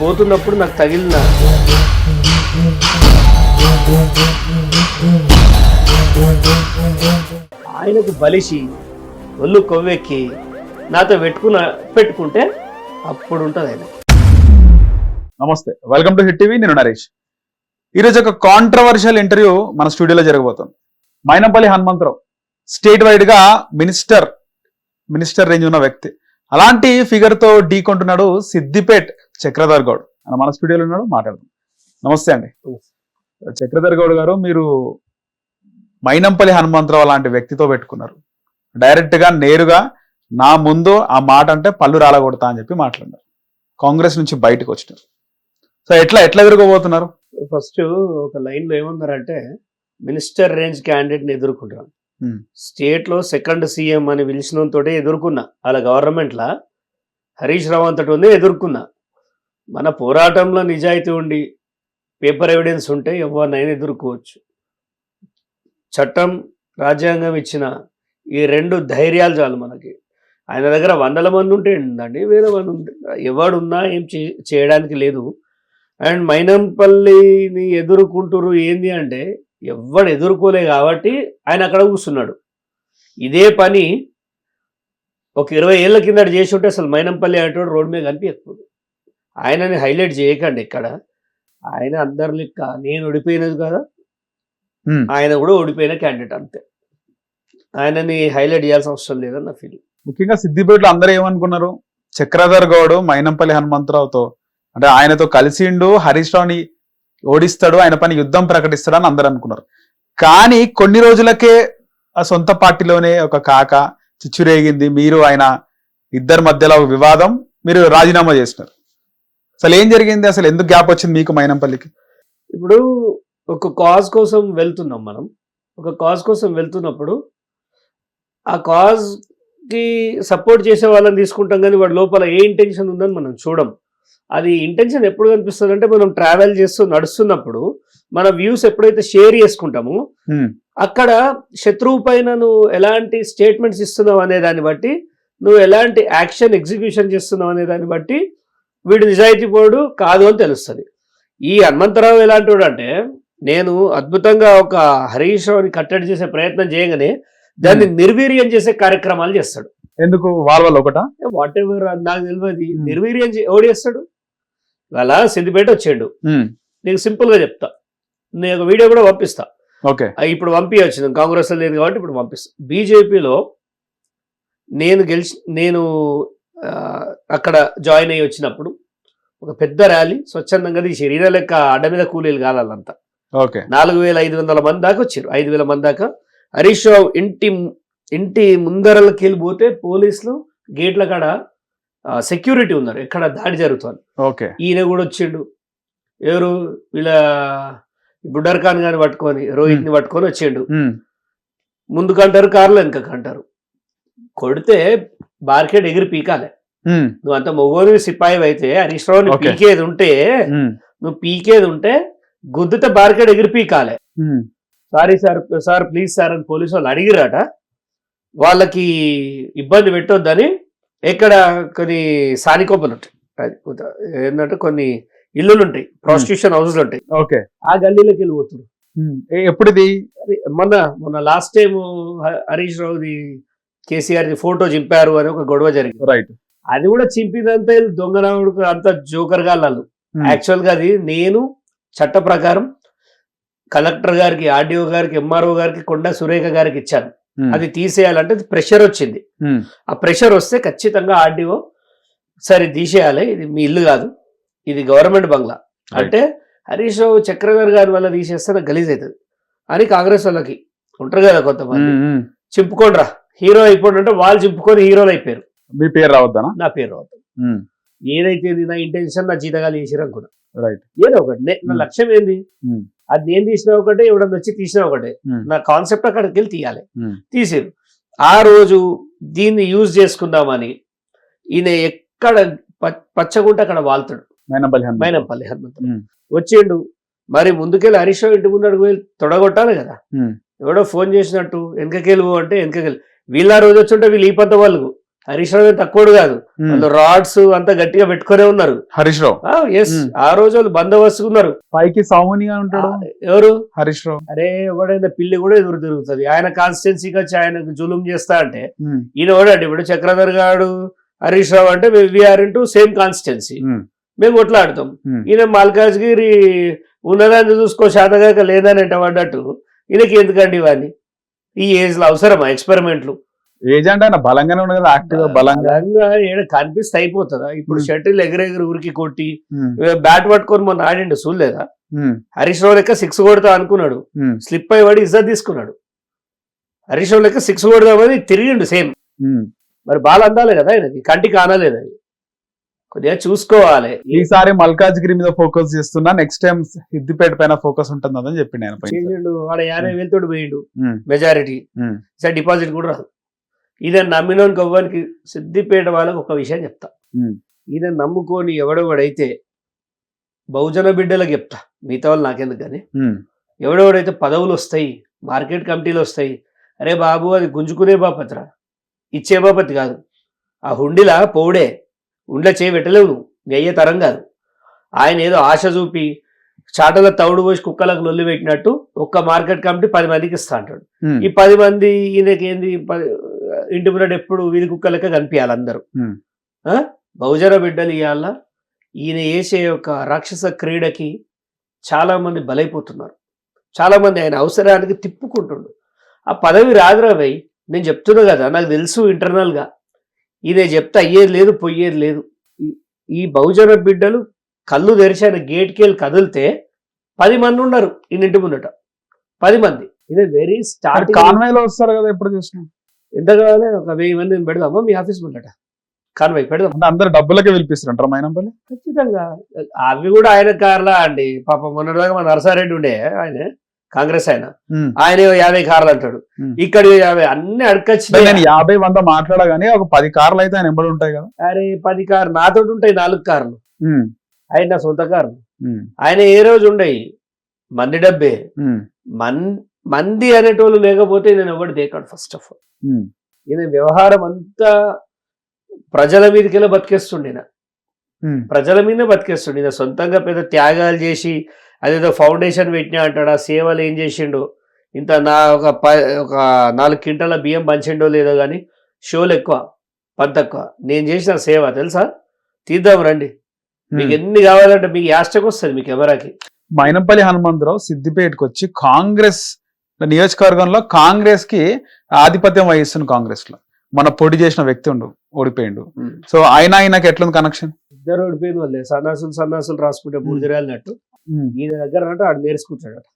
పోతున్నప్పుడు నాకు తగిలిన ఆయనకు బలిసి ఒళ్ళు కొవ్వెక్కి నాతో పెట్టుకుంటే అప్పుడు ఉంటుంది ఆయన. నమస్తే, వెల్కమ్ టు హిట్ టీవీ. నేను నరేష్. ఈరోజు ఒక కాంట్రవర్షియల్ ఇంటర్వ్యూ మన స్టూడియోలో జరగబోతుంది. మైనంపల్లి హనుమంతరావు స్టేట్ వైడ్ గా మినిస్టర్ రేంజ్ ఉన్న వ్యక్తి. అలాంటి ఫిగర్ తో ఢీకొంటున్నాడు సిద్దిపేట్ చక్రధర్ గౌడ్. మన స్టూడియోలో ఉన్నాడు, మాట్లాడదాం. నమస్తే అండి. చక్రధర్ గౌడ్ గారు, మీరు మైనంపల్లి హనుమంతరావు లాంటి వ్యక్తితో పెట్టుకున్నారు. డైరెక్ట్ గా నేరుగా నా ముందు ఆ మాట అంటే పళ్ళు రాలగొడతా అని చెప్పి మాట్లాడినారు. కాంగ్రెస్ నుంచి బయటకు వచ్చినారు. సో ఎట్లా ఎదుర్కోబోతున్నారు? ఫస్ట్ ఒక లైన్ లో ఏమన్నారంటే, మినిస్టర్ రేంజ్ క్యాండిడేట్ ని ఎదుర్కొంటాను. స్టేట్ లో సెకండ్ సీఎం అని పిలిచినంతో ఎదుర్కొన్నా. అలా గవర్నమెంట్ లా హరీష్ రావు అంతటి ఉందే ఎదుర్కొన్నా. మన పోరాటంలో నిజాయితీ ఉండి పేపర్ ఎవిడెన్స్ ఉంటే ఎవరినైనా ఎదుర్కోవచ్చు. చట్టం, రాజ్యాంగం ఇచ్చిన ఈ రెండు ధైర్యాలు చాలు మనకి. ఆయన దగ్గర వందల మంది ఉంటే ఏంటండి, వేరే మంది ఉంటే ఎవడున్నా ఏం చేయడానికి లేదు. అండ్ మైనంపల్లిని ఎదుర్కొంటురు ఏంది అంటే, ఎవడు ఎదుర్కోలే కాబట్టి ఆయన అక్కడ కూర్చున్నాడు. ఇదే పని ఒక 20 ఏళ్ళ కింద చేసి ఉంటే అసలు మైనంపల్లి అనేటోడు రోడ్డు మీద కనిపించకపోదు. ఆయనని హైలైట్ చేయకండి ఇక్కడ. ఆయన అందరి లెక్క నేను ఓడిపోయినది కదా, ఆయన కూడా ఓడిపోయిన క్యాండిడేట్ అంతే. ఆయనని హైలైట్ చేయాల్సిన అవసరం లేదని నా ఫీలింగ్. ముఖ్యంగా సిద్దిపేటలో అందరూ ఏమనుకున్నారు, చక్రధర్ గౌడ్ మైనంపల్లి హనుమంతరావుతో అంటే ఆయనతో కలిసిండు, హరీష్ రావుని ఓడిస్తాడు, ఆయన పని యుద్ధం ప్రకటిస్తాడు అని అందరూ అనుకున్నారు. కానీ కొన్ని రోజులకే ఆ సొంత పార్టీలోనే ఒక కాక చిచ్చురేగింది. మీరు ఆయన ఇద్దరి మధ్యలో వివాదం, మీరు రాజీనామా చేసినారు. అసలు ఏం జరిగింది? అసలు ఎందుకు గ్యాప్ వచ్చింది మీకు మైనంపల్లికి? ఇప్పుడు ఒక కాజ్ కోసం వెళ్తున్నాం మనం. ఒక కాజ్ కోసం వెళ్తున్నప్పుడు ఆ కాజ్కి సపోర్ట్ చేసే వాళ్ళని తీసుకుంటాం, కానీ వాడి లోపల ఏ ఇంటెన్షన్ ఉందని మనం చూడం. అది ఇంటెన్షన్ ఎప్పుడు కనిపిస్తుంది అంటే, మనం ట్రావెల్ చేస్తూ నడుస్తున్నప్పుడు మన వ్యూస్ ఎప్పుడైతే షేర్ చేసుకుంటామో అక్కడ శత్రువు పైన నువ్వు ఎలాంటి స్టేట్మెంట్స్ ఇస్తున్నావు అనే దాన్ని బట్టి, నువ్వు ఎలాంటి యాక్షన్ ఎగ్జిక్యూషన్ చేస్తున్నావు అనే దాన్ని బట్టి వీడు నిజాయితీ పోడు కాదు అని తెలుస్తుంది. ఈ హనుమంతరావు ఎలాంటి వాడు అంటే, నేను అద్భుతంగా ఒక హరీష్ రావుని కట్టడి చేసే ప్రయత్నం చేయగానే దాన్ని నిర్వీర్యం చేసే కార్యక్రమాలు చేస్తాడు. ఎందుకు? వాళ్ళ ఒకట వాట్ ఎవర్ నాకు తెలియదు. నిర్వీర్యం ఎవడు చేస్తాడు? అలా సిద్దిపేట వచ్చాడు. నీకు సింపుల్ గా చెప్తా, నేను ఒక వీడియో కూడా పంపిస్తా. ఓకే, ఇప్పుడు పంపించచ్చు, కాంగ్రెస్ లేదు కాబట్టి ఇప్పుడు పంపిస్తా. బీజేపీలో నేను అక్కడ జాయిన్ అయ్యి వచ్చినప్పుడు ఒక పెద్ద ర్యాలీ స్వచ్ఛందంగా తీసారు. ఈయన లెక్క అడ్డ మీద కూలీలు కాలంతా 4500 మంది దాకా వచ్చారు, 5000 మంది దాకా. హరీష్ రావు ఇంటి ముందరలకి వెళ్ళిపోతే పోలీసులు గేట్ల కాడ సెక్యూరిటీ ఉన్నారు, ఎక్కడ దాడి జరుగుతుంది. ఈయన కూడా వచ్చిండు. ఎవరు వీళ్ళ బుడ్డర్ ఖాన్ గారిని పట్టుకొని, రోహిత్ ని పట్టుకొని వచ్చిండు. ముందుకంటారు, కారులో వెనకంటారు. కొడితే బార్కెట్ ఎగిరి పీకాలే. నువ్వు అంత మొగోని సిపాయి అయితే హరీష్ రావుని పీకేది ఉంటే గుద్దుతే బార్కెట్ ఎగిరి పీకాలే. సారీ సార్ ప్లీజ్ సార్ అని పోలీసు వాళ్ళు అడిగిరాట. వాళ్ళకి ఇబ్బంది పెట్టొద్దని ఎక్కడ కొన్ని సానికోపలు ఉంటాయి, ఏంటంటే కొన్ని ఇల్లులు ఉంటాయి, ప్రాసిక్యూషన్ హౌసెస్ ఉంటాయి, ఆ గల్లీలోకి వెళ్ళిపోతున్నారు. ఎప్పుడుది? మొన్న లాస్ట్ టైం హరీష్ రావుది కేసీఆర్ ఫోటో చింపారు అని ఒక గొడవ జరిగింది. రైట్. అది కూడా చింపినంత దొంగనాడు అంత జోకర్ గాళ్ళు. యాక్చువల్ గా అది నేను చట్ట ప్రకారం కలెక్టర్ గారికి, ఆర్డీఓ గారికి, ఎంఆర్ఓ గారికి, కొండా సురేఖ గారికి ఇచ్చాను. అది తీసేయాలంటే ప్రెషర్ వచ్చింది. ఆ ప్రెషర్ వస్తే ఖచ్చితంగా ఆర్డీఓ సరే తీసేయాలి, ఇది మీ ఇల్లు కాదు, ఇది గవర్నమెంట్ బంగ్లా అంటే హరీష్ రావు చక్రధర్ గారి వల్ల తీసేస్తే నాకు గలీజ్ అవుతుంది అని కాంగ్రెస్ వాళ్ళకి ఉంటారు కదా కొంతమంది, చింపుకోండి రా హీరో అయిపోండి అంటే వాళ్ళు చింపుకొని హీరోలు అయిపోయారు. మీ పేరు రావద్దా? నా పేరు రావద్దు. ఏదైతే నా ఇంటెన్షన్, నా జీతగాలు చేసిరు అనుకున్నా. రైట్. ఏదో ఒకటి నా లక్ష్యం ఏంది, అది నేను తీసినా ఒకటే, ఎవడన్నా వచ్చి తీసినా ఒకటే. నా కాన్సెప్ట్ అక్కడికి వెళ్ళి తీయాలి. తీసిరు. ఆ రోజు దీన్ని యూజ్ చేసుకుందామని ఈయన ఎక్కడ పచ్చగుంటే అక్కడ వాళ్తాడు. మైనంపల్లి హనుమంతరావు వచ్చిండు. మరి ముందుకెళ్ళి హరీష్ రావు ఇంటి ముందు అడుగు వెళ్ళి తొడగొట్టాలి కదా. ఎవడో ఫోన్ చేసినట్టు వెనకకెళ్ళి అంటే వెనకకెళ్ళి, వీళ్ళ రోజు వచ్చి ఉంటే వీళ్ళు ఈ పంత వాళ్ళు హరీష్ రావు తక్కువడు కాదు, వాళ్ళు రాడ్స్ అంతా గట్టిగా పెట్టుకునే ఉన్నారు. హరీష్ రావు ఎస్, ఆ రోజు వాళ్ళు బందోబస్తు ఉన్నారు. పైకి సౌమునిగా ఉంటాడు ఎవరు? హరీష్ రావు. అరే ఎవడైనా పిల్లి కూడా ఎదురు తిరుగుతుంది. ఆయన కాన్స్టిట్యున్సీకి వచ్చి ఆయనకు జులుం చేస్తా అంటే ఈయన ఎవడండి? ఇప్పుడు చక్రధర్ గారు, హరీష్ రావు అంటే వీఆర్ ఇంటూ సేమ్ కాన్స్టిట్యున్సీ, మేము కొట్లాడతాం. ఈయన మల్కాజ్గిరి ఉన్నదాన్ని చూసుకో శాతగాక లేదని అంటే పడ్డట్టు ఈయనకి ఎందుకండి ఇవన్నీ? ఈ ఏజ్ లో అవసరమా ఎక్స్పెరిమెంట్లు? ఏజ్ అంటే ఆయన బలంగానే ఉండదు కదా, యాక్టివ్ బలంగా కనిపిస్తే అయిపోతుందా? ఇప్పుడు షటిల్ ఎగిరెగిరి ఉరికి కొట్టి బ్యాట్ పట్టుకొని మొన్న ఆడిండు చూడలేదా? హరీష్ రావు లెక్క 6 కొడతా అనుకున్నాడు, స్లిప్ అయ్యి పడి ఇజ్జత్ తీసుకున్నాడు. హరీష్ రావు లెక్క 6 కొడదామని తిరిగిండు సేమ్. మరి బాల్ అందాలి కదా ఆయనకి, కంటికి ఆనలేదు. అది కొద్దిగా చూసుకోవాలి. ఈసారి మల్కాజ్గిరి మీద ఫోకస్ చేస్తున్నా, నెక్స్ట్ టైం సిద్దిపేట పైన ఫోకస్ ఉంటుందని చెప్పిండు ఆయన. వాడు 50,000 తోటి పోయిండు మెజారిటీ, సార్ డిపాజిట్ కూడా రాదు. ఈయన నమ్మినోనికి అవ్వడానికి సిద్దిపేట వాళ్ళకి ఒక విషయం చెప్తా, ఈయన నమ్ముకొని ఎవడెవడైతే బహుజన బిడ్డలకు చెప్తా, మిగతా వాళ్ళు నాకెందుకు కానీ, ఎవడెవడైతే పదవులు వస్తాయి, మార్కెట్ కమిటీలు వస్తాయి, అరే బాబు అది గుంజుకునే బాపత్రా, ఇచ్చే బాపతి కాదు. ఆ హుండిలా పౌడే, ఉండ్ల చేయి పెట్టలేవు నువ్వు, నీ అయ్యే తరం కాదు. ఆయన ఏదో ఆశ చూపి చాటల తౌడు పోసి కుక్కలకు లొల్లి పెట్టినట్టు ఒక్క మార్కెట్ కమిటీ 10 మందికి ఇస్తా అంటాడు. ఈ 10 మంది ఈయనకి ఏంది, ఇంటి ముందు ఎప్పుడు వీధి కుక్కలకే కనిపించాలి అందరూ. బహుజన బిడ్డలు ఇవాళ ఈయన వేసే ఒక రాక్షస క్రీడకి చాలా మంది బలైపోతున్నారు. చాలా మంది ఆయన అవసరానికి తిప్పుకుంటుండు. ఆ పదవి రాదురా భయ్, నేను చెప్తున్నా కదా, నాకు తెలుసు ఇంటర్నల్ గా. ఈయన చెప్తే అయ్యేది లేదు, పోయేది లేదు. ఈ బహుజన బిడ్డలు కళ్ళు తెరిచి ఆయన గేట్కి వెళ్ళి కదిలితే 10 మంది ఉన్నారు ఈయన ఇంటి ముందట, 10 మంది. ఇది వెరీ స్టార్టింగ్. కాన్వాయ్లో వస్తారు కదా ఎప్పుడు చూసినా. ఎంత కావాలి? ఒక 1000 మందిని పెడదామా మీ ఆఫీస్ ముందట? కాన్వాయ్ పెడదాం. అందరు డబ్బులకే పిలిపిస్తారంటారు మైనంపల్లి. ఖచ్చితంగా. అవి కూడా ఆయన కార్లా అండి. పాప మొన్నటిదాకా మన నరసారెడ్డి ఉండే, ఆయన కాంగ్రెస్ ఆయన 50 కార్లు అంటాడు, ఇక్కడ 50 అన్ని అడకొచ్చి. నేను 50-100 మాట్లాడగానే ఒక 10 కార్లు అయితే ఆయన ఎంబడి ఉంటాయి కదా. అరే 10 కార్లు నాతో ఉంటాయి, 4 కార్లు ఆయన నా సొంత కార్లు. ఆయన ఏ రోజు ఉండయి, మంది డబ్బే. మంది అనేటోళ్ళు లేకపోతే నేను ఎవరు దేకాడు. ఫస్ట్ ఆఫ్ ఆల్ ఈయన వ్యవహారం అంతా ప్రజల మీదకెళ్ళి బతికేస్తుండే, ప్రజల మీదనే బతికేస్తుండే. ఈయన సొంతంగా పెద్ద త్యాగాలు చేసి అదేదో ఫౌండేషన్ పెట్టినా అంటాడు. ఆ సేవలు ఏం చేసిండో, ఇంత ఒక 4 క్వింటాల బియ్యం పంచిండో లేదో కానీ షోలు ఎక్కువ, పని తక్కువ. నేను చేసిన సేవ తెలుసా? తీద్దాం రండి, మీకు ఎన్ని కావాలంటే మీకు యాస్టకు వస్తుంది మీకు ఎవరాకి. మైనంపల్లి హనుమంతరావు సిద్దిపేటకు వచ్చి కాంగ్రెస్ నియోజకవర్గంలో కాంగ్రెస్ కి ఆధిపత్యం వహిస్తున్న కాంగ్రెస్ లో మన పోటీ చేసిన వ్యక్తి ఓడిపోయిండు. సో ఆయనకి ఎట్లుంది కనెక్షన్? ఇద్దరు ఓడిపోయింది వాళ్ళే, సన్నాసులు రాసుకుంటే బూడిదరాలినట్టు. ఈయన దగ్గర అంటే ఆడు నేర్చుకుంటాడట.